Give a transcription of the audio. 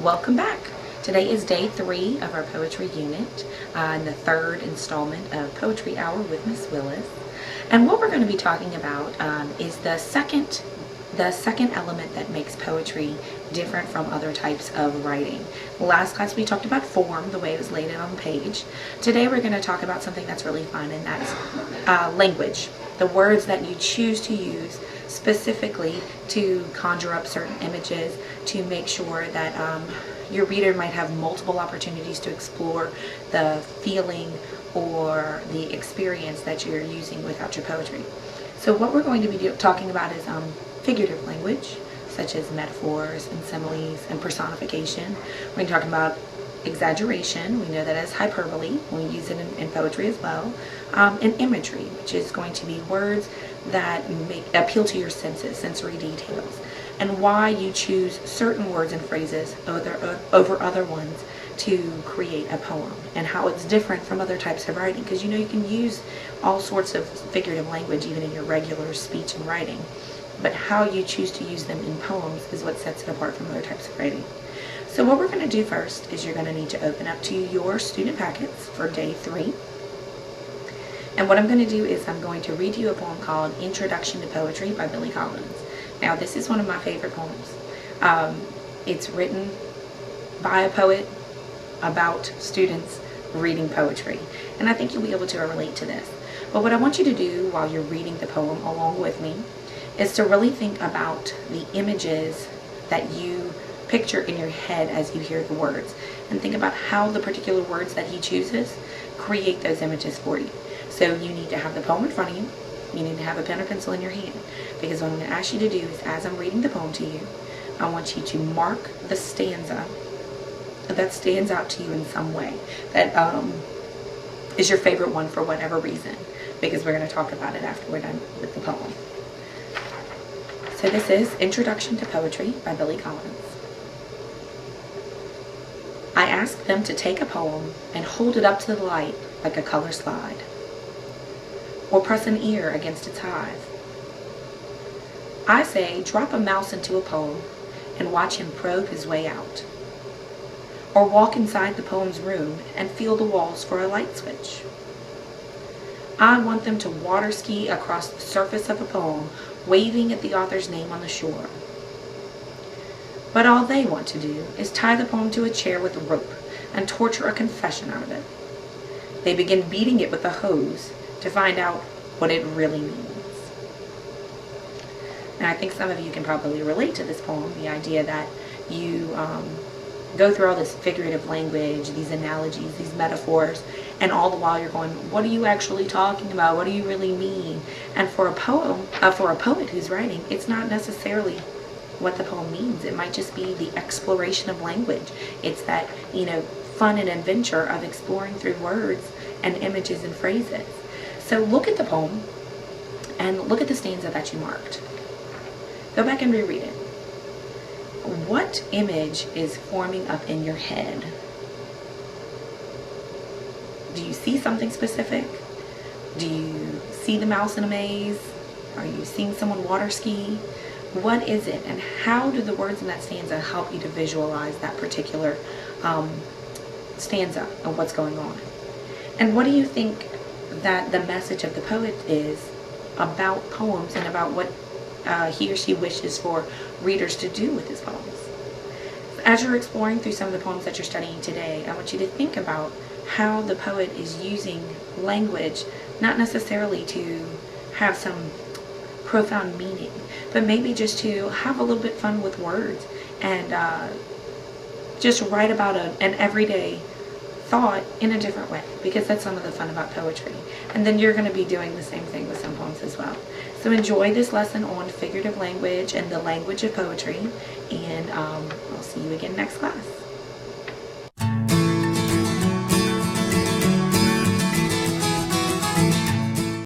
Welcome back. Today is day 3 of our poetry unit, and the third installment of Poetry Hour with Miss Willis. And what we're going to be talking about is the second element that makes poetry different from other types of writing. Last class we talked about form, the way it was laid out on the page. Today we're going to talk about something that's really fun, and that's language. The words that you choose to use specifically to conjure up certain images, to make sure that your reader might have multiple opportunities to explore the feeling or the experience that you're using without your poetry. So what we're going to be talking about is figurative language, such as metaphors and similes and personification. We're going to talk about exaggeration. We know that as hyperbole. We use it in poetry as well. And imagery, which is going to be words that appeal to your senses, sensory details, and why you choose certain words and phrases over other ones to create a poem, and how it's different from other types of writing, because you can use all sorts of figurative language even in your regular speech and writing, but how you choose to use them in poems is what sets it apart from other types of writing. So what we're going to do first is you're going to need to open up to your student packets for day 3. And what I'm going to do is I'm going to read you a poem called Introduction to Poetry by Billy Collins. Now, this is one of my favorite poems. It's written by a poet about students reading poetry, and I think you'll be able to relate to this. But what I want you to do while you're reading the poem along with me is to really think about the images that you picture in your head as you hear the words, and think about how the particular words that he chooses create those images for you. So you need to have the poem in front of you. You need to have a pen or pencil in your hand, because what I'm going to ask you to do is, as I'm reading the poem to you, I want you to mark the stanza that stands out to you in some way, that is your favorite one for whatever reason, because we're going to talk about it after we're done with the poem. So this is Introduction to Poetry by Billy Collins. I ask them to take a poem and hold it up to the light like a color slide, or press an ear against its hive. I say, drop a mouse into a poem and watch him probe his way out, or walk inside the poem's room and feel the walls for a light switch. I want them to water ski across the surface of a poem, waving at the author's name on the shore. But all they want to do is tie the poem to a chair with a rope and torture a confession out of it. They begin beating it with a hose to find out what it really means. And I think some of you can probably relate to this poem, the idea that you go through all this figurative language, these analogies, these metaphors, and all the while you're going, what are you actually talking about? What do you really mean? And for a poet who's writing, it's not necessarily what the poem means. It might just be the exploration of language. It's that, fun and adventure of exploring through words and images and phrases. So look at the poem and look at the stanza that you marked. Go back and reread it. What image is forming up in your head? Do you see something specific? Do you see the mouse in a maze? Are you seeing someone water ski? What is it, and how do the words in that stanza help you to visualize that particular stanza and what's going on? And what do you think that the message of the poet is about poems, and about what he or she wishes for readers to do with his poems? As you're exploring through some of the poems that you're studying today, I want you to think about how the poet is using language, not necessarily to have some profound meaning, but maybe just to have a little bit fun with words, and just write about an everyday thought in a different way, because that's some of the fun about poetry. And then you're going to be doing the same thing with some poems as well. So enjoy this lesson on figurative language and the language of poetry, and I'll see you again next class.